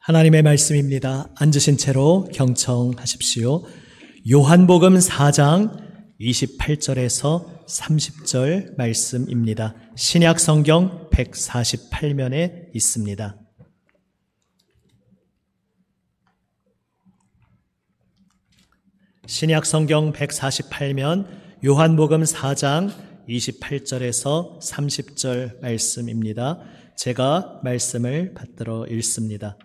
하나님의 말씀입니다. 앉으신 채로 경청하십시오. 요한복음 4장 28절에서 30절 말씀입니다. 신약 성경 148면에 있습니다. 신약 성경 148면 요한복음 4장 28절에서 30절 말씀입니다. 제가 말씀을 받들어 읽습니다.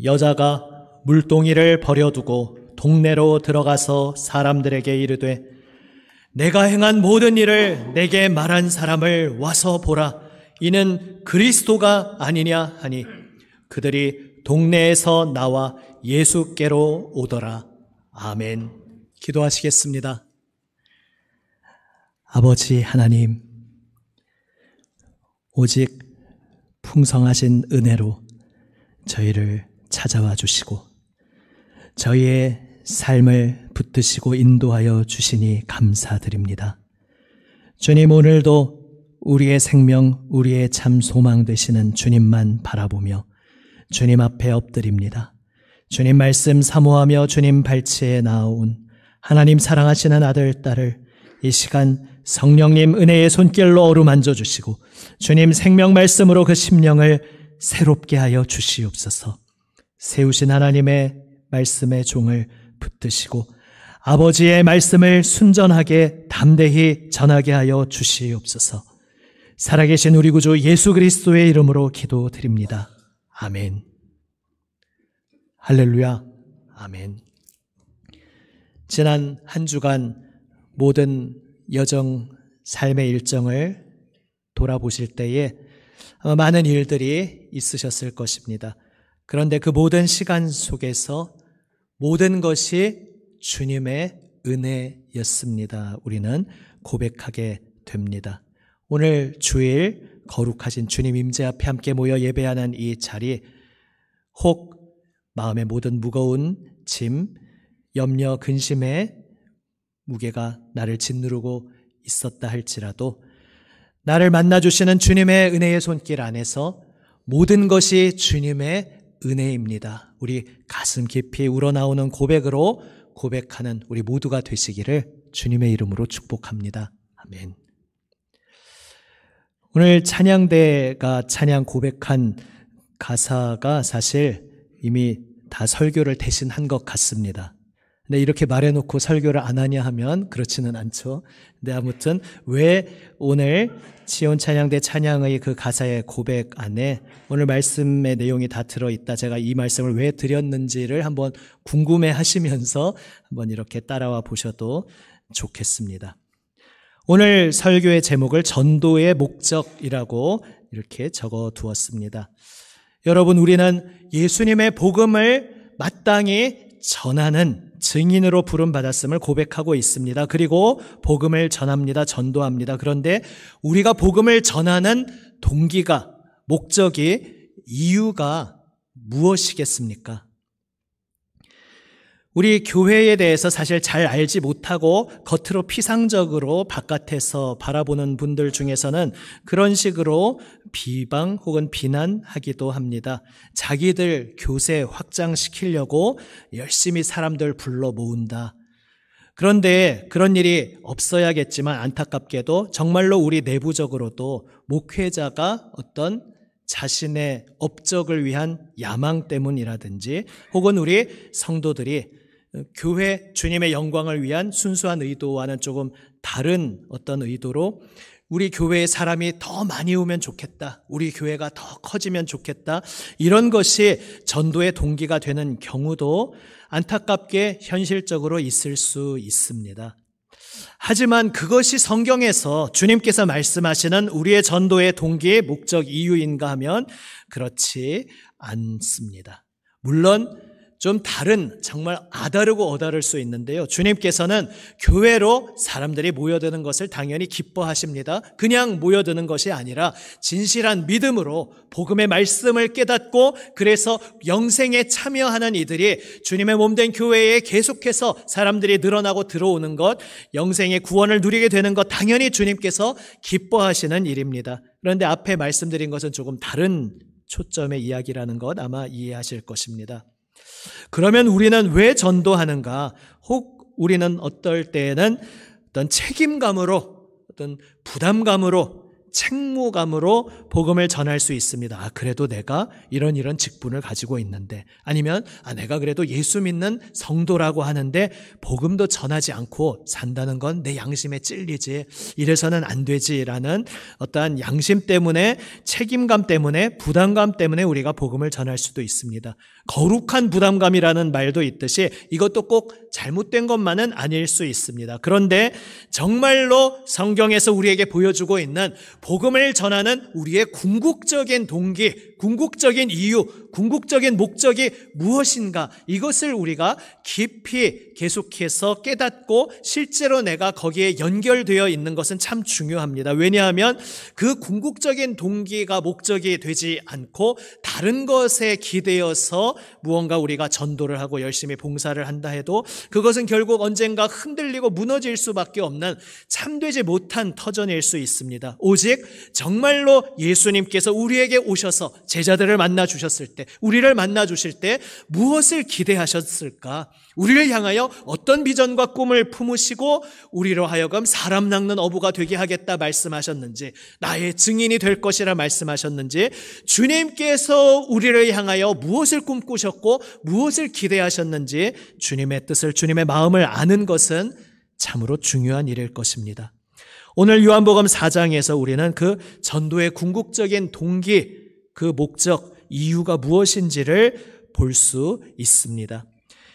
여자가 물동이를 버려두고 동네로 들어가서 사람들에게 이르되 내가 행한 모든 일을 내게 말한 사람을 와서 보라. 이는 그리스도가 아니냐 하니 그들이 동네에서 나와 예수께로 오더라. 아멘. 기도하시겠습니다. 아버지 하나님, 오직 풍성하신 은혜로 저희를 찾아와 주시고 저희의 삶을 붙드시고 인도하여 주시니 감사드립니다. 주님, 오늘도 우리의 생명, 우리의 참 소망 되시는 주님만 바라보며 주님 앞에 엎드립니다. 주님 말씀 사모하며 주님 발치에 나아온 하나님 사랑하시는 아들, 딸을 이 시간 성령님 은혜의 손길로 어루만져 주시고 주님 생명 말씀으로 그 심령을 새롭게 하여 주시옵소서. 세우신 하나님의 말씀의 종을 붙드시고 아버지의 말씀을 순전하게 담대히 전하게 하여 주시옵소서. 살아계신 우리 구주 예수 그리스도의 이름으로 기도드립니다. 아멘. 할렐루야. 아멘. 지난 한 주간 모든 여정 삶의 일정을 돌아보실 때에 많은 일들이 있으셨을 것입니다. 그런데 그 모든 시간 속에서 모든 것이 주님의 은혜였습니다. 우리는 고백하게 됩니다. 오늘 주일 거룩하신 주님 임재 앞에 함께 모여 예배하는 이 자리, 혹 마음의 모든 무거운 짐, 염려, 근심의 무게가 나를 짓누르고 있었다 할지라도 나를 만나주시는 주님의 은혜의 손길 안에서 모든 것이 주님의 은혜입니다. 우리 가슴 깊이 우러나오는 고백으로 고백하는 우리 모두가 되시기를 주님의 이름으로 축복합니다. 아멘. 오늘 찬양대가 찬양 고백한 가사가 사실 이미 다 설교를 대신 한 것 같습니다. 근데 이렇게 말해놓고 설교를 안 하냐 하면 그렇지는 않죠. 근데 아무튼 왜 오늘 지온 찬양대 찬양의 그 가사의 고백 안에 오늘 말씀의 내용이 다 들어있다. 제가 이 말씀을 왜 드렸는지를 한번 궁금해 하시면서 한번 이렇게 따라와 보셔도 좋겠습니다. 오늘 설교의 제목을 전도의 목적이라고 이렇게 적어 두었습니다. 여러분, 우리는 예수님의 복음을 마땅히 전하는 증인으로 부름받았음을 고백하고 있습니다. 그리고 복음을 전합니다. 전도합니다. 그런데 우리가 복음을 전하는 동기가, 목적이, 이유가 무엇이겠습니까? 우리 교회에 대해서 사실 잘 알지 못하고 겉으로 피상적으로 바깥에서 바라보는 분들 중에서는 그런 식으로 비방 혹은 비난하기도 합니다. 자기들 교세 확장시키려고 열심히 사람들 불러 모은다. 그런데 그런 일이 없어야겠지만 안타깝게도 정말로 우리 내부적으로도 목회자가 어떤 자신의 업적을 위한 야망 때문이라든지 혹은 우리 성도들이 교회 주님의 영광을 위한 순수한 의도와는 조금 다른 어떤 의도로 우리 교회에 사람이 더 많이 오면 좋겠다, 우리 교회가 더 커지면 좋겠다, 이런 것이 전도의 동기가 되는 경우도 안타깝게 현실적으로 있을 수 있습니다. 하지만 그것이 성경에서 주님께서 말씀하시는 우리의 전도의 동기의 목적 이유인가 하면 그렇지 않습니다. 물론 좀 다른, 정말 아다르고 어다를 수 있는데요. 주님께서는 교회로 사람들이 모여드는 것을 당연히 기뻐하십니다. 그냥 모여드는 것이 아니라 진실한 믿음으로 복음의 말씀을 깨닫고 그래서 영생에 참여하는 이들이 주님의 몸된 교회에 계속해서 사람들이 늘어나고 들어오는 것, 영생의 구원을 누리게 되는 것, 당연히 주님께서 기뻐하시는 일입니다. 그런데 앞에 말씀드린 것은 조금 다른 초점의 이야기라는 것 아마 이해하실 것입니다. 그러면 우리는 왜 전도하는가? 혹 우리는 어떨 때에는 어떤 책임감으로, 어떤 부담감으로, 책무감으로 복음을 전할 수 있습니다. 그래도 내가 이런 직분을 가지고 있는데, 아니면 내가 그래도 예수 믿는 성도라고 하는데 복음도 전하지 않고 산다는 건 내 양심에 찔리지, 이래서는 안 되지라는 어떠한 양심 때문에, 책임감 때문에, 부담감 때문에 우리가 복음을 전할 수도 있습니다. 거룩한 부담감이라는 말도 있듯이 이것도 꼭 잘못된 것만은 아닐 수 있습니다. 그런데 정말로 성경에서 우리에게 보여주고 있는 복음을 전하는 우리의 궁극적인 동기, 궁극적인 이유, 궁극적인 목적이 무엇인가, 이것을 우리가 깊이 계속해서 깨닫고 실제로 내가 거기에 연결되어 있는 것은 참 중요합니다. 왜냐하면 그 궁극적인 동기가 목적이 되지 않고 다른 것에 기대어서 무언가 우리가 전도를 하고 열심히 봉사를 한다 해도 그것은 결국 언젠가 흔들리고 무너질 수밖에 없는 참되지 못한 터전일 수 있습니다. 오직 정말로 예수님께서 우리에게 오셔서 제자들을 만나 주셨을 때, 우리를 만나 주실 때 무엇을 기대하셨을까? 우리를 향하여 어떤 비전과 꿈을 품으시고 우리로 하여금 사람 낚는 어부가 되게 하겠다 말씀하셨는지, 나의 증인이 될 것이라 말씀하셨는지, 주님께서 우리를 향하여 무엇을 꿈꾸셨고 무엇을 기대하셨는지 주님의 뜻을, 주님의 마음을 아는 것은 참으로 중요한 일일 것입니다. 오늘 요한복음 4장에서 우리는 그 전도의 궁극적인 동기, 그 목적, 이유가 무엇인지를 볼 수 있습니다.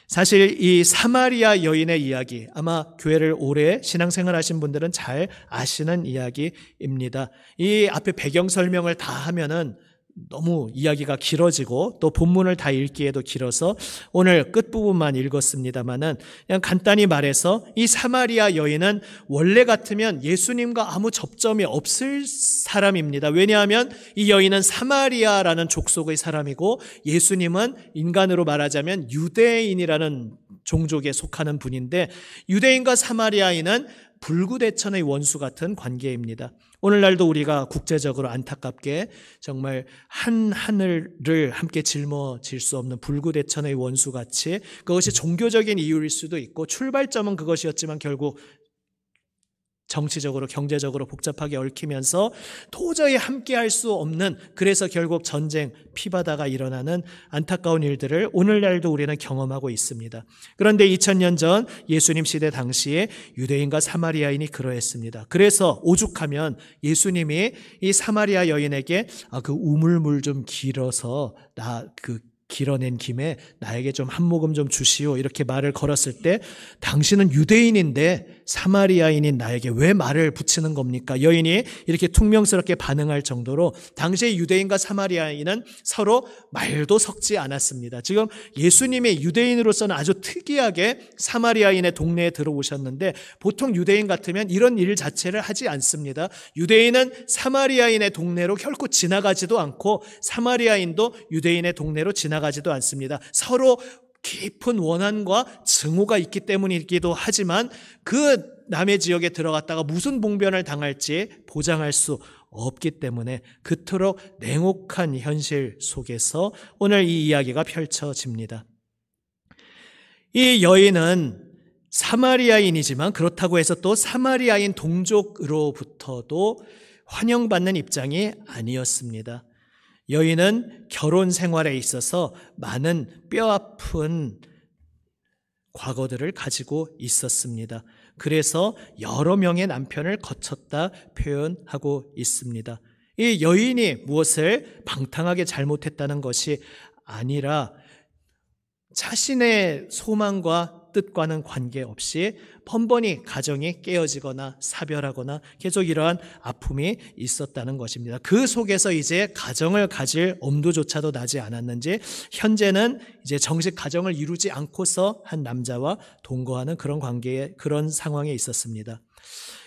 사실 이 사마리아 여인의 이야기, 아마 교회를 오래 신앙생활 하신 분들은 잘 아시는 이야기입니다. 이 앞에 배경 설명을 다 하면은 너무 이야기가 길어지고 또 본문을 다 읽기에도 길어서 오늘 끝부분만 읽었습니다마는, 그냥 간단히 말해서 이 사마리아 여인은 원래 같으면 예수님과 아무 접점이 없을 사람입니다. 왜냐하면 이 여인은 사마리아라는 족속의 사람이고 예수님은 인간으로 말하자면 유대인이라는 종족에 속하는 분인데, 유대인과 사마리아인은 불구대천의 원수 같은 관계입니다. 오늘날도 우리가 국제적으로 안타깝게 정말 한 하늘을 함께 짊어질 수 없는 불구대천의 원수같이, 그것이 종교적인 이유일 수도 있고 출발점은 그것이었지만 결국 정치적으로, 경제적으로 복잡하게 얽히면서 도저히 함께할 수 없는, 그래서 결국 전쟁, 피바다가 일어나는 안타까운 일들을 오늘날도 우리는 경험하고 있습니다. 그런데 2000년 전 예수님 시대 당시에 유대인과 사마리아인이 그러했습니다. 그래서 오죽하면 예수님이 이 사마리아 여인에게 그 우물물 좀 길어서 길어낸 김에 나에게 좀 한 모금 좀 주시오, 이렇게 말을 걸었을 때, 당신은 유대인인데 사마리아인인 나에게 왜 말을 붙이는 겁니까? 여인이 이렇게 퉁명스럽게 반응할 정도로 당시의 유대인과 사마리아인은 서로 말도 섞지 않았습니다. 지금 예수님이 유대인으로서는 아주 특이하게 사마리아인의 동네에 들어오셨는데, 보통 유대인 같으면 이런 일 자체를 하지 않습니다. 유대인은 사마리아인의 동네로 결코 지나가지도 않고 사마리아인도 유대인의 동네로 지나가지도 않습니다. 서로 깊은 원한과 증오가 있기 때문이기도 하지만 그 남의 지역에 들어갔다가 무슨 봉변을 당할지 보장할 수 없기 때문에 그토록 냉혹한 현실 속에서 오늘 이 이야기가 펼쳐집니다. 이 여인은 사마리아인이지만 그렇다고 해서 또 사마리아인 동족으로부터도 환영받는 입장이 아니었습니다. 여인은 결혼 생활에 있어서 많은 뼈아픈 과거들을 가지고 있었습니다. 그래서 여러 명의 남편을 거쳤다 표현하고 있습니다. 이 여인이 무엇을 방탕하게 잘못했다는 것이 아니라 자신의 소망과 뜻과는 관계없이 번번이 가정이 깨어지거나 사별하거나 계속 이러한 아픔이 있었다는 것입니다. 그 속에서 이제 가정을 가질 엄두조차도 나지 않았는지 현재는 이제 정식 가정을 이루지 않고서 한 남자와 동거하는 그런 관계에, 그런 상황에 있었습니다.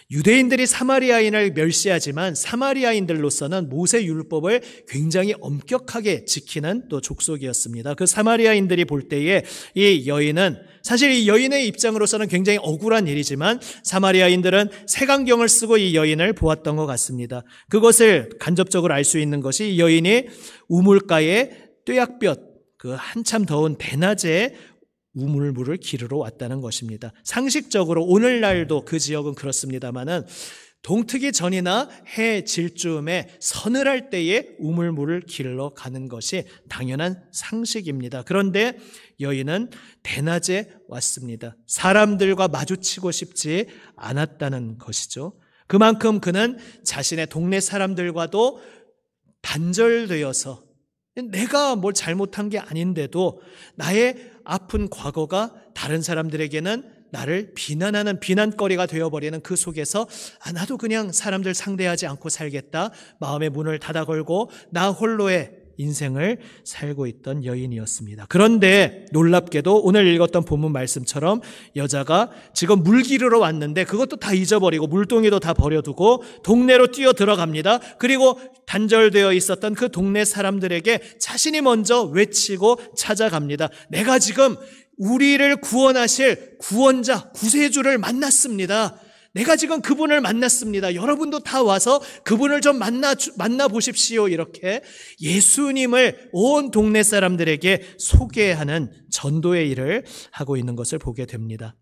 유대인들이 사마리아인을 멸시하지만 사마리아인들로서는 모세 율법을 굉장히 엄격하게 지키는 또 족속이었습니다. 그 사마리아인들이 볼 때에 이 여인은, 사실 이 여인의 입장으로서는 굉장히 억울한 일이지만 사마리아인들은 색안경을 쓰고 이 여인을 보았던 것 같습니다. 그것을 간접적으로 알 수 있는 것이 이 여인이 우물가에 뙤약볕, 그 한참 더운 대낮에 우물물을 기르러 왔다는 것입니다. 상식적으로 오늘날도 그 지역은 그렇습니다만은 동트기 전이나 해 질 즈음에 서늘할 때에 우물물을 기르러 가는 것이 당연한 상식입니다. 그런데 여인은 대낮에 왔습니다. 사람들과 마주치고 싶지 않았다는 것이죠. 그만큼 그는 자신의 동네 사람들과도 단절되어서 내가 뭘 잘못한 게 아닌데도 나의 아픈 과거가 다른 사람들에게는 나를 비난하는 비난거리가 되어버리는 그 속에서 나도 그냥 사람들 상대하지 않고 살겠다, 마음의 문을 닫아 걸고 나 홀로의 인생을 살고 있던 여인이었습니다. 그런데 놀랍게도 오늘 읽었던 본문 말씀처럼 여자가 지금 물 기르러 왔는데 그것도 다 잊어버리고 물동이도 다 버려두고 동네로 뛰어 들어갑니다. 그리고 단절되어 있었던 그 동네 사람들에게 자신이 먼저 외치고 찾아갑니다. 내가 지금 우리를 구원하실 구원자, 구세주를 만났습니다. 내가 지금 그분을 만났습니다. 여러분도 다 와서 그분을 좀 만나보십시오. 이렇게 예수님을 온 동네 사람들에게 소개하는 전도의 일을 하고 있는 것을 보게 됩니다.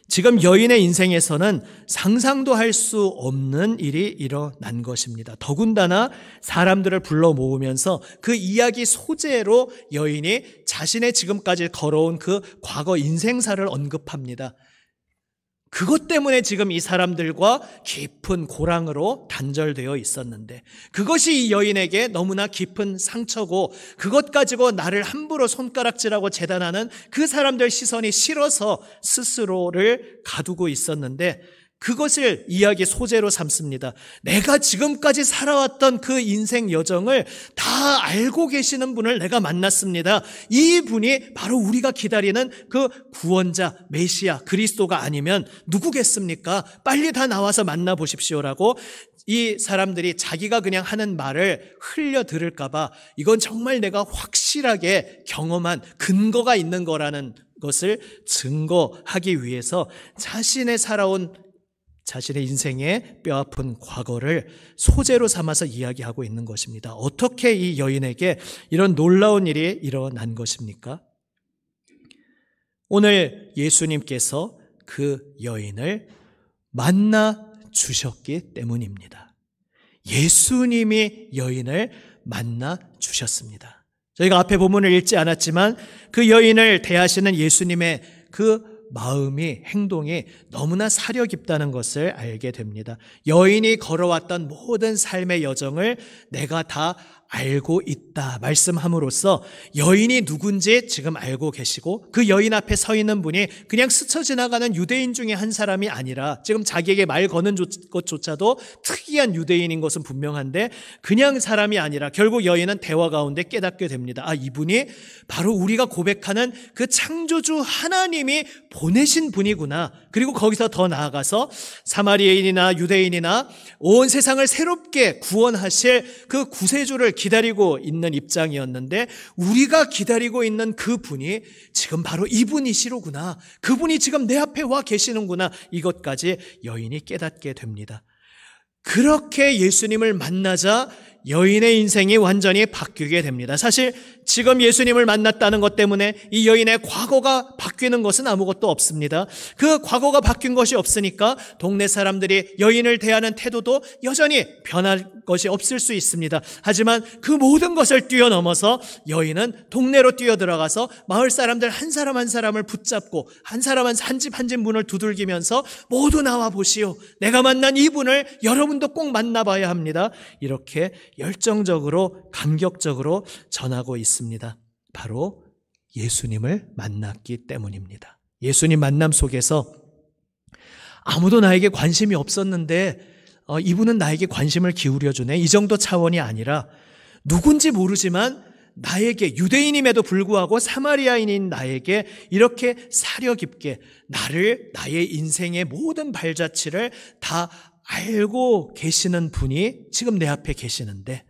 지금 여인의 인생에서는 상상도 할 수 없는 일이 일어난 것입니다. 더군다나 사람들을 불러 모으면서 그 이야기 소재로 여인이 자신의 지금까지 걸어온 그 과거 인생사를 언급합니다. 그것 때문에 지금 이 사람들과 깊은 고랑으로 단절되어 있었는데 그것이 이 여인에게 너무나 깊은 상처고 그것 가지고 나를 함부로 손가락질하고 재단하는 그 사람들 시선이 싫어서 스스로를 가두고 있었는데 그것을 이야기 소재로 삼습니다. 내가 지금까지 살아왔던 그 인생 여정을 다 알고 계시는 분을 내가 만났습니다. 이 분이 바로 우리가 기다리는 그 구원자, 메시아, 그리스도가 아니면 누구겠습니까? 빨리 다 나와서 만나보십시오라고 이 사람들이 자기가 그냥 하는 말을 흘려 들을까 봐 이건 정말 내가 확실하게 경험한 근거가 있는 거라는 것을 증거하기 위해서 자신의 인생의 뼈아픈 과거를 소재로 삼아서 이야기하고 있는 것입니다. 어떻게 이 여인에게 이런 놀라운 일이 일어난 것입니까? 오늘 예수님께서 그 여인을 만나 주셨기 때문입니다. 예수님이 여인을 만나 주셨습니다. 저희가 앞에 본문을 읽지 않았지만 그 여인을 대하시는 예수님의 그 마음이, 행동이 너무나 사려 깊다는 것을 알게 됩니다. 여인이 걸어왔던 모든 삶의 여정을 내가 다 알고 있다 말씀함으로써 여인이 누군지 지금 알고 계시고 그 여인 앞에 서 있는 분이 그냥 스쳐 지나가는 유대인 중에 한 사람이 아니라 지금 자기에게 말 거는 것조차도 특이한 유대인인 것은 분명한데 그냥 사람이 아니라 결국 여인은 대화 가운데 깨닫게 됩니다. 이분이 바로 우리가 고백하는 그 창조주 하나님이 보내신 분이구나. 그리고 거기서 더 나아가서 사마리아인이나 유대인이나 온 세상을 새롭게 구원하실 그 구세주를 기다리고 있는 입장이었는데 우리가 기다리고 있는 그분이 지금 바로 이분이시로구나. 그분이 지금 내 앞에 와 계시는구나. 이것까지 여인이 깨닫게 됩니다. 그렇게 예수님을 만나자 여인의 인생이 완전히 바뀌게 됩니다. 사실 지금 예수님을 만났다는 것 때문에 이 여인의 과거가 바뀌는 것은 아무것도 없습니다. 그 과거가 바뀐 것이 없으니까 동네 사람들이 여인을 대하는 태도도 여전히 변할 것이 없을 수 있습니다. 하지만 그 모든 것을 뛰어넘어서 여인은 동네로 뛰어들어가서 마을 사람들 한 사람 한 사람을 붙잡고 한 사람 한 집 한 집 문을 두들기면서 모두 나와 보시오. 내가 만난 이분을 여러분도 꼭 만나봐야 합니다. 이렇게 열정적으로 감격적으로 전하고 있습니다. 바로 예수님을 만났기 때문입니다. 예수님 만남 속에서 아무도 나에게 관심이 없었는데 이분은 나에게 관심을 기울여주네. 이 정도 차원이 아니라 누군지 모르지만 나에게, 유대인임에도 불구하고 사마리아인인 나에게 이렇게 사려 깊게 나의 인생의 모든 발자취를 다 알고 계시는 분이 지금 내 앞에 계시는데,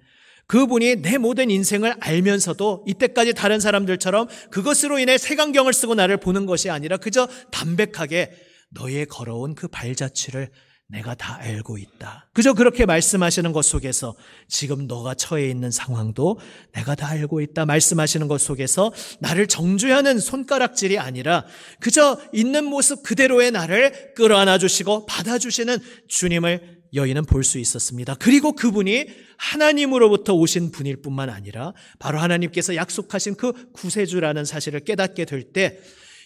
그분이 내 모든 인생을 알면서도 이때까지 다른 사람들처럼 그것으로 인해 색안경을 쓰고 나를 보는 것이 아니라 그저 담백하게 너의 걸어온 그 발자취를 내가 다 알고 있다. 그저 그렇게 말씀하시는 것 속에서 지금 너가 처해 있는 상황도 내가 다 알고 있다 말씀하시는 것 속에서 나를 정죄하는 손가락질이 아니라 그저 있는 모습 그대로의 나를 끌어안아 주시고 받아주시는 주님을 여인은 볼 수 있었습니다. 그리고 그분이 하나님으로부터 오신 분일 뿐만 아니라 바로 하나님께서 약속하신 그 구세주라는 사실을 깨닫게 될 때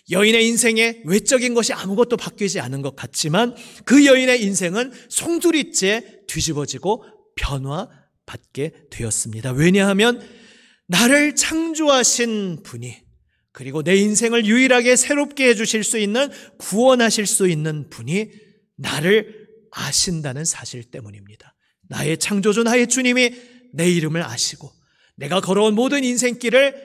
여인의 인생에 외적인 것이 아무것도 바뀌지 않은 것 같지만 그 여인의 인생은 송두리째 뒤집어지고 변화받게 되었습니다. 왜냐하면 나를 창조하신 분이, 그리고 내 인생을 유일하게 새롭게 해주실 수 있는, 구원하실 수 있는 분이 나를 아신다는 사실 때문입니다. 나의 창조주, 나의 주님이 내 이름을 아시고 내가 걸어온 모든 인생길을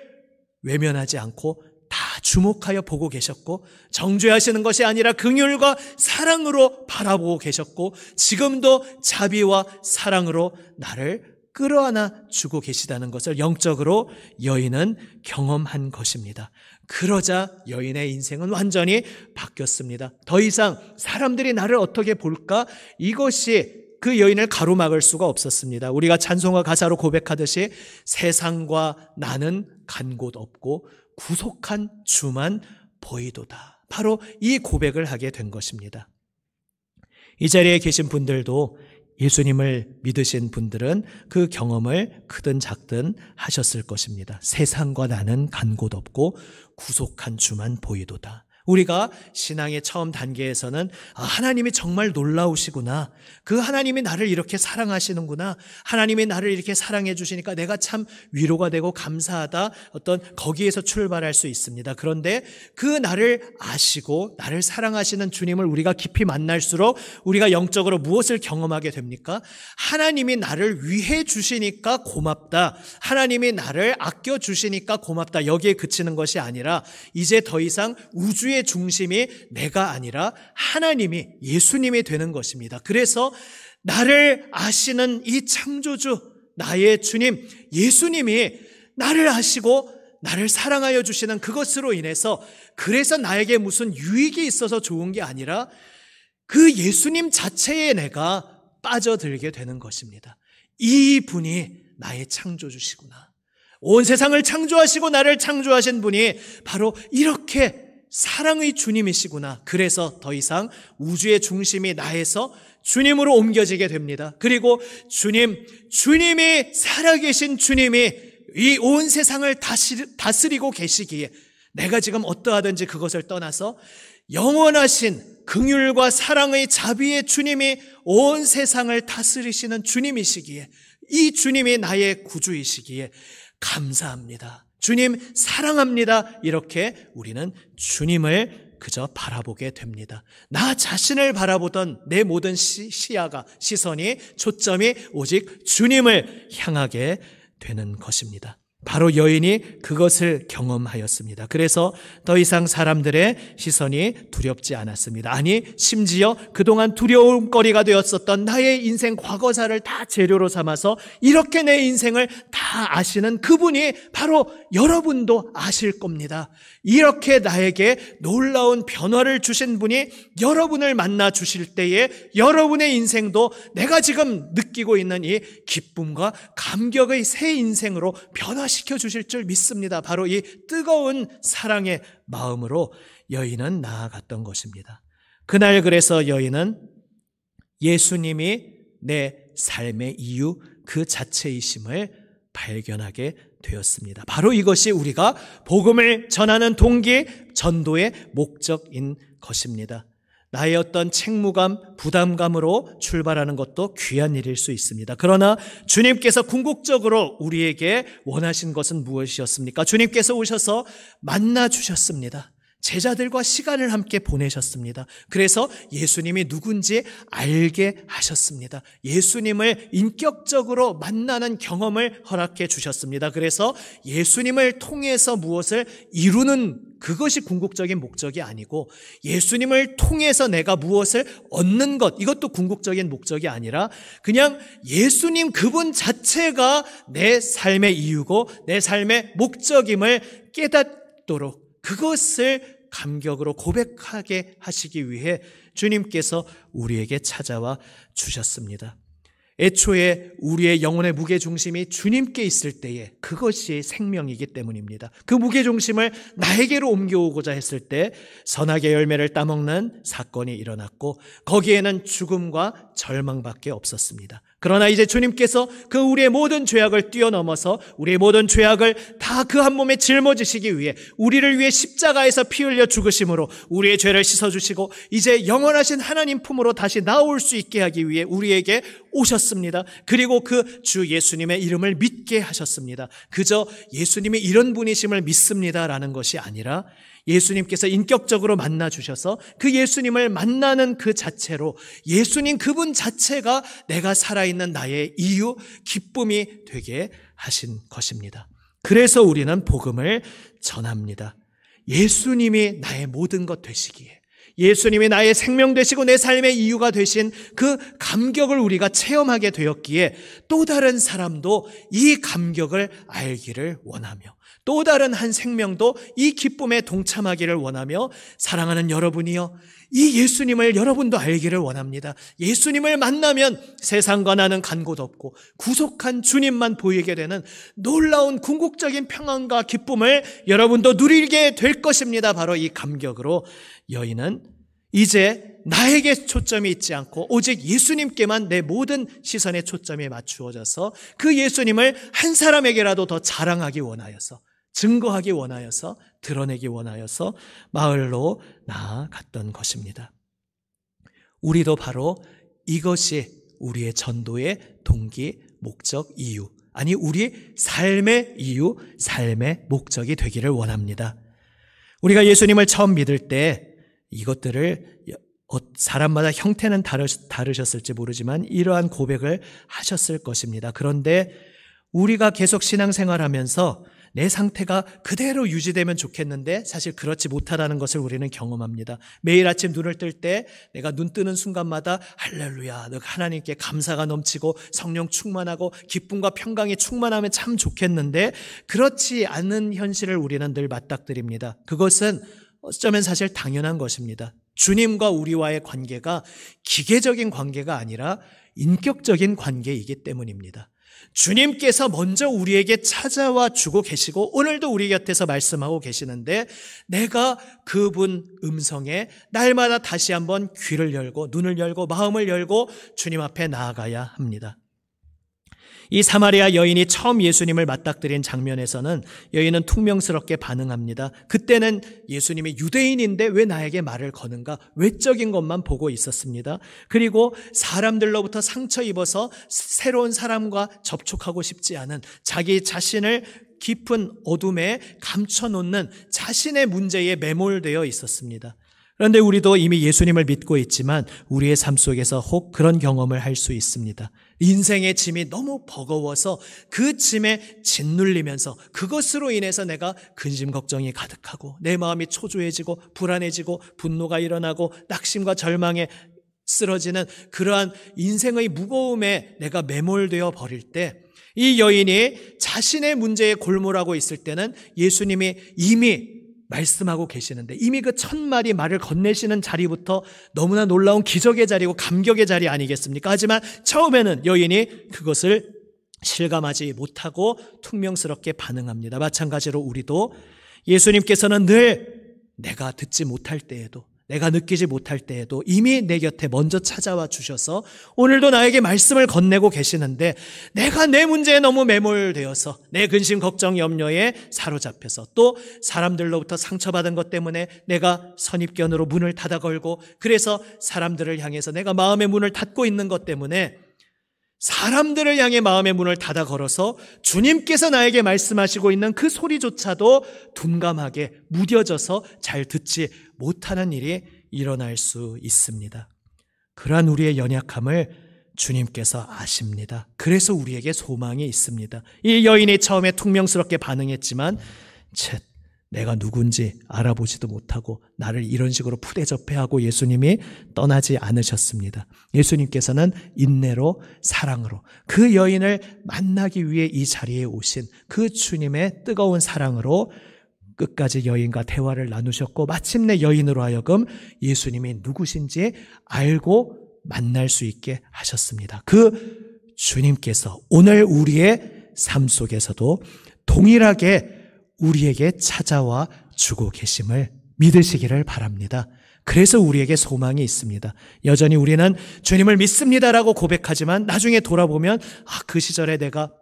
외면하지 않고 다 주목하여 보고 계셨고, 정죄하시는 것이 아니라 긍휼과 사랑으로 바라보고 계셨고, 지금도 자비와 사랑으로 나를 끌어안아 주고 계시다는 것을 영적으로 여인은 경험한 것입니다. 그러자 여인의 인생은 완전히 바뀌었습니다. 더 이상 사람들이 나를 어떻게 볼까? 이것이 그 여인을 가로막을 수가 없었습니다. 우리가 찬송가 가사로 고백하듯이 세상과 나는 간 곳 없고 구속한 주만 보이도다. 바로 이 고백을 하게 된 것입니다. 이 자리에 계신 분들도, 예수님을 믿으신 분들은 그 경험을 크든 작든 하셨을 것입니다. 세상과 나는 간 곳 없고 구속한 주만 보이도다. 우리가 신앙의 처음 단계에서는 하나님이 정말 놀라우시구나, 그 하나님이 나를 이렇게 사랑하시는구나, 하나님이 나를 이렇게 사랑해 주시니까 내가 참 위로가 되고 감사하다, 어떤 거기에서 출발할 수 있습니다. 그런데 그 나를 아시고 나를 사랑하시는 주님을 우리가 깊이 만날수록 우리가 영적으로 무엇을 경험하게 됩니까? 하나님이 나를 위해 주시니까 고맙다, 하나님이 나를 아껴 주시니까 고맙다, 여기에 그치는 것이 아니라 이제 더 이상 우주의 중심이 내가 아니라 하나님이, 예수님이 되는 것입니다. 그래서 나를 아시는 이 창조주, 나의 주님, 예수님이 나를 아시고 나를 사랑하여 주시는 그것으로 인해서, 그래서 나에게 무슨 유익이 있어서 좋은 게 아니라 그 예수님 자체에 내가 빠져들게 되는 것입니다. 이 분이 나의 창조주시구나. 온 세상을 창조하시고 나를 창조하신 분이 바로 이렇게 사랑의 주님이시구나. 그래서 더 이상 우주의 중심이 나에서 주님으로 옮겨지게 됩니다. 그리고 주님이 살아계신 주님이 이 온 세상을 다스리고 계시기에 내가 지금 어떠하든지 그것을 떠나서 영원하신 긍휼과 사랑의 자비의 주님이 온 세상을 다스리시는 주님이시기에, 이 주님이 나의 구주이시기에 감사합니다, 주님 사랑합니다, 이렇게 우리는 주님을 그저 바라보게 됩니다. 나 자신을 바라보던 내 모든 시야가, 시선이, 초점이 오직 주님을 향하게 되는 것입니다. 바로 여인이 그것을 경험하였습니다. 그래서 더 이상 사람들의 시선이 두렵지 않았습니다. 아니, 심지어 그동안 두려움거리가 되었었던 나의 인생 과거사를 다 재료로 삼아서 이렇게 내 인생을 다 아시는 그분이 바로 여러분도 아실 겁니다. 이렇게 나에게 놀라운 변화를 주신 분이 여러분을 만나 주실 때에 여러분의 인생도 내가 지금 느끼고 있는 이 기쁨과 감격의 새 인생으로 변화시켜 주실 줄 믿습니다. 바로 이 뜨거운 사랑의 마음으로 여인은 나아갔던 것입니다. 그날 그래서 여인은 예수님이 내 삶의 이유 그 자체이심을 발견하게 되었습니다. 바로 이것이 우리가 복음을 전하는 동기, 전도의 목적인 것입니다. 나의 어떤 책무감, 부담감으로 출발하는 것도 귀한 일일 수 있습니다. 그러나 주님께서 궁극적으로 우리에게 원하신 것은 무엇이었습니까? 주님께서 오셔서 만나 주셨습니다. 제자들과 시간을 함께 보내셨습니다. 그래서 예수님이 누군지 알게 하셨습니다. 예수님을 인격적으로 만나는 경험을 허락해 주셨습니다. 그래서 예수님을 통해서 무엇을 이루는 그것이 궁극적인 목적이 아니고 예수님을 통해서 내가 무엇을 얻는 것, 이것도 궁극적인 목적이 아니라 그냥 예수님 그분 자체가 내 삶의 이유고 내 삶의 목적임을 깨닫도록 그것을 감격으로 고백하게 하시기 위해 주님께서 우리에게 찾아와 주셨습니다. 애초에 우리의 영혼의 무게중심이 주님께 있을 때에 그것이 생명이기 때문입니다. 그 무게중심을 나에게로 옮겨오고자 했을 때 선악의 열매를 따먹는 사건이 일어났고 거기에는 죽음과 절망밖에 없었습니다. 그러나 이제 주님께서 그 우리의 모든 죄악을 뛰어넘어서 우리의 모든 죄악을 다 그 한 몸에 짊어지시기 위해 우리를 위해 십자가에서 피 흘려 죽으심으로 우리의 죄를 씻어주시고 이제 영원하신 하나님 품으로 다시 나올 수 있게 하기 위해 우리에게 오셨습니다. 그리고 그 주 예수님의 이름을 믿게 하셨습니다. 그저 예수님이 이런 분이심을 믿습니다라는 것이 아니라 예수님께서 인격적으로 만나 주셔서 그 예수님을 만나는 그 자체로 예수님 그분 자체가 내가 살아있는 나의 이유, 기쁨이 되게 하신 것입니다. 그래서 우리는 복음을 전합니다. 예수님이 나의 모든 것 되시기에 예수님이 나의 생명 되시고 내 삶의 이유가 되신 그 감격을 우리가 체험하게 되었기에 또 다른 사람도 이 감격을 알기를 원하며 또 다른 한 생명도 이 기쁨에 동참하기를 원하며 사랑하는 여러분이여 이 예수님을 여러분도 알기를 원합니다. 예수님을 만나면 세상과 나는 간 곳 없고 구속한 주님만 보이게 되는 놀라운 궁극적인 평안과 기쁨을 여러분도 누리게 될 것입니다. 바로 이 감격으로 여인은 이제 나에게 초점이 있지 않고 오직 예수님께만 내 모든 시선의 초점이 맞추어져서 그 예수님을 한 사람에게라도 더 자랑하기 원하여서 증거하기 원하여서 드러내기 원하여서 마을로 나아갔던 것입니다. 우리도 바로 이것이 우리의 전도의 동기, 목적, 이유 아니 우리 삶의 이유, 삶의 목적이 되기를 원합니다. 우리가 예수님을 처음 믿을 때 이것들을 사람마다 형태는 다르셨을지 모르지만 이러한 고백을 하셨을 것입니다. 그런데 우리가 계속 신앙생활하면서 내 상태가 그대로 유지되면 좋겠는데 사실 그렇지 못하다는 것을 우리는 경험합니다. 매일 아침 눈을 뜰 때 내가 눈 뜨는 순간마다 할렐루야, 너 하나님께 감사가 넘치고 성령 충만하고 기쁨과 평강이 충만하면 참 좋겠는데 그렇지 않은 현실을 우리는 늘 맞닥뜨립니다. 그것은 어쩌면 사실 당연한 것입니다. 주님과 우리와의 관계가 기계적인 관계가 아니라 인격적인 관계이기 때문입니다. 주님께서 먼저 우리에게 찾아와 주고 계시고 오늘도 우리 곁에서 말씀하고 계시는데 내가 그분 음성에 날마다 다시 한번 귀를 열고 눈을 열고 마음을 열고 주님 앞에 나아가야 합니다. 이 사마리아 여인이 처음 예수님을 맞닥뜨린 장면에서는 여인은 퉁명스럽게 반응합니다. 그때는 예수님이 유대인인데 왜 나에게 말을 거는가? 외적인 것만 보고 있었습니다. 그리고 사람들로부터 상처 입어서 새로운 사람과 접촉하고 싶지 않은 자기 자신을 깊은 어둠에 감춰놓는 자신의 문제에 매몰되어 있었습니다. 그런데 우리도 이미 예수님을 믿고 있지만 우리의 삶 속에서 혹 그런 경험을 할 수 있습니다. 인생의 짐이 너무 버거워서 그 짐에 짓눌리면서 그것으로 인해서 내가 근심 걱정이 가득하고 내 마음이 초조해지고 불안해지고 분노가 일어나고 낙심과 절망에 쓰러지는 그러한 인생의 무거움에 내가 매몰되어 버릴 때 이 여인이 자신의 문제에 골몰하고 있을 때는 예수님이 이미 말씀하고 계시는데 이미 그 첫 마디 말을 건네시는 자리부터 너무나 놀라운 기적의 자리고 감격의 자리 아니겠습니까? 하지만 처음에는 여인이 그것을 실감하지 못하고 퉁명스럽게 반응합니다. 마찬가지로 우리도 예수님께서는 늘 내가 듣지 못할 때에도 내가 느끼지 못할 때에도 이미 내 곁에 먼저 찾아와 주셔서 오늘도 나에게 말씀을 건네고 계시는데 내가 내 문제에 너무 매몰되어서 내 근심 걱정 염려에 사로잡혀서 또 사람들로부터 상처받은 것 때문에 내가 선입견으로 문을 닫아 걸고 그래서 사람들을 향해서 내가 마음의 문을 닫고 있는 것 때문에 사람들을 향해 마음의 문을 닫아 걸어서 주님께서 나에게 말씀하시고 있는 그 소리조차도 둔감하게 무뎌져서 잘 듣지 못하는 일이 일어날 수 있습니다. 그러한 우리의 연약함을 주님께서 아십니다. 그래서 우리에게 소망이 있습니다. 이 여인이 처음에 퉁명스럽게 반응했지만 내가 누군지 알아보지도 못하고 나를 이런 식으로 푸대접해하고 예수님이 떠나지 않으셨습니다. 예수님께서는 인내로 사랑으로 그 여인을 만나기 위해 이 자리에 오신 그 주님의 뜨거운 사랑으로 끝까지 여인과 대화를 나누셨고 마침내 여인으로 하여금 예수님이 누구신지 알고 만날 수 있게 하셨습니다. 그 주님께서 오늘 우리의 삶 속에서도 동일하게 우리에게 찾아와 주고 계심을 믿으시기를 바랍니다. 그래서 우리에게 소망이 있습니다. 여전히 우리는 주님을 믿습니다라고 고백하지만 나중에 돌아보면 그 시절에 내가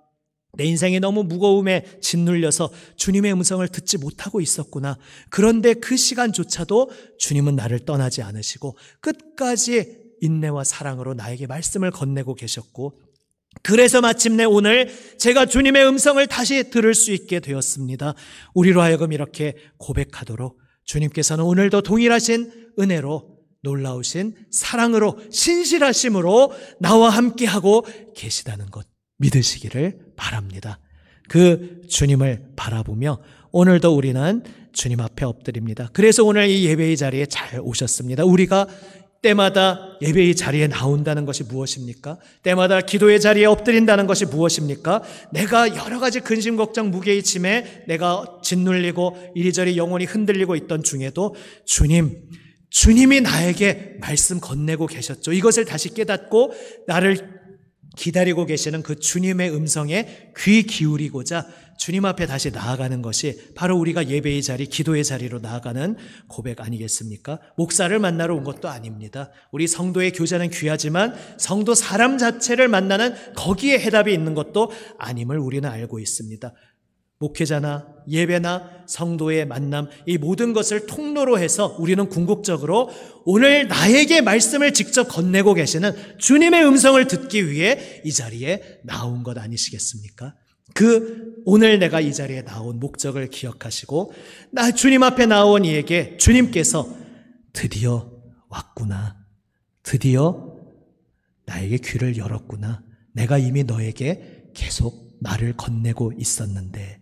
내 인생이 너무 무거움에 짓눌려서 주님의 음성을 듣지 못하고 있었구나. 그런데 그 시간조차도 주님은 나를 떠나지 않으시고 끝까지 인내와 사랑으로 나에게 말씀을 건네고 계셨고 그래서 마침내 오늘 제가 주님의 음성을 다시 들을 수 있게 되었습니다. 우리로 하여금 이렇게 고백하도록 주님께서는 오늘도 동일하신 은혜로 놀라우신 사랑으로 신실하심으로 나와 함께하고 계시다는 것 믿으시기를 바랍니다. 그 주님을 바라보며 오늘도 우리는 주님 앞에 엎드립니다. 그래서 오늘 이 예배의 자리에 잘 오셨습니다. 우리가 때마다 예배의 자리에 나온다는 것이 무엇입니까? 때마다 기도의 자리에 엎드린다는 것이 무엇입니까? 내가 여러 가지 근심, 걱정, 무게의 짐에 내가 짓눌리고 이리저리 영혼이 흔들리고 있던 중에도 주님이 나에게 말씀 건네고 계셨죠. 이것을 다시 깨닫고 나를 기다리고 계시는 그 주님의 음성에 귀 기울이고자 주님 앞에 다시 나아가는 것이 바로 우리가 예배의 자리, 기도의 자리로 나아가는 고백 아니겠습니까? 목사를 만나러 온 것도 아닙니다. 우리 성도의 교제는 귀하지만 성도 사람 자체를 만나는 거기에 해답이 있는 것도 아님을 우리는 알고 있습니다. 목회자나 예배나 성도의 만남, 이 모든 것을 통로로 해서 우리는 궁극적으로 오늘 나에게 말씀을 직접 건네고 계시는 주님의 음성을 듣기 위해 이 자리에 나온 것 아니시겠습니까? 오늘 내가 이 자리에 나온 목적을 기억하시고 나 주님 앞에 나온 이에게 주님께서 드디어 왔구나. 드디어 나에게 귀를 열었구나. 내가 이미 너에게 계속 말을 건네고 있었는데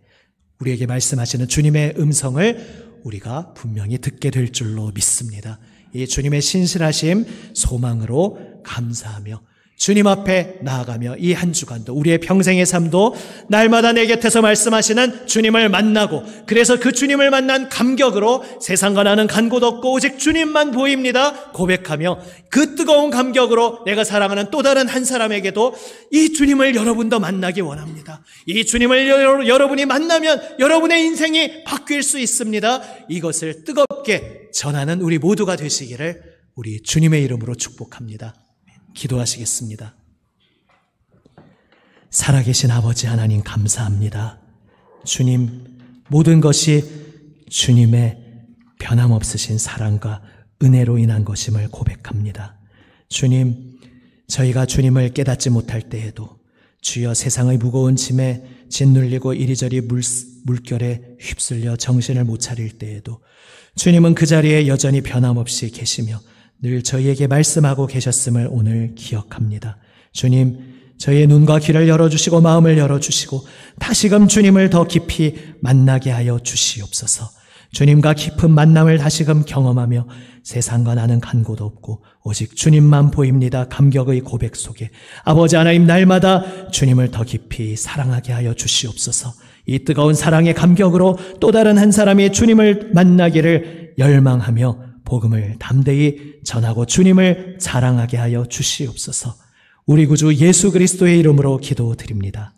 우리에게 말씀하시는 주님의 음성을 우리가 분명히 듣게 될 줄로 믿습니다. 이 주님의 신실하심 소망으로 감사하며 주님 앞에 나아가며 이 한 주간도 우리의 평생의 삶도 날마다 내 곁에서 말씀하시는 주님을 만나고 그래서 그 주님을 만난 감격으로 세상과 나는 간 곳 없고 오직 주님만 보입니다 고백하며 그 뜨거운 감격으로 내가 사랑하는 또 다른 한 사람에게도 이 주님을 여러분도 만나기 원합니다. 이 주님을 여러분이 만나면 여러분의 인생이 바뀔 수 있습니다. 이것을 뜨겁게 전하는 우리 모두가 되시기를 우리 주님의 이름으로 축복합니다. 기도하시겠습니다. 살아계신 아버지 하나님 감사합니다. 주님, 모든 것이 주님의 변함없으신 사랑과 은혜로 인한 것임을 고백합니다. 주님, 저희가 주님을 깨닫지 못할 때에도 주여 세상의 무거운 짐에 짓눌리고 이리저리 물결에 휩쓸려 정신을 못 차릴 때에도 주님은 그 자리에 여전히 변함없이 계시며 늘 저희에게 말씀하고 계셨음을 오늘 기억합니다. 주님, 저희의 눈과 귀를 열어주시고 마음을 열어주시고 다시금 주님을 더 깊이 만나게 하여 주시옵소서. 주님과 깊은 만남을 다시금 경험하며 세상과 나는 간 곳 없고 오직 주님만 보입니다. 감격의 고백 속에 아버지 하나님 날마다 주님을 더 깊이 사랑하게 하여 주시옵소서. 이 뜨거운 사랑의 감격으로 또 다른 한 사람이 주님을 만나기를 열망하며 복음을 담대히 전하고 주님을 자랑하게 하여 주시옵소서. 우리 구주 예수 그리스도의 이름으로 기도드립니다.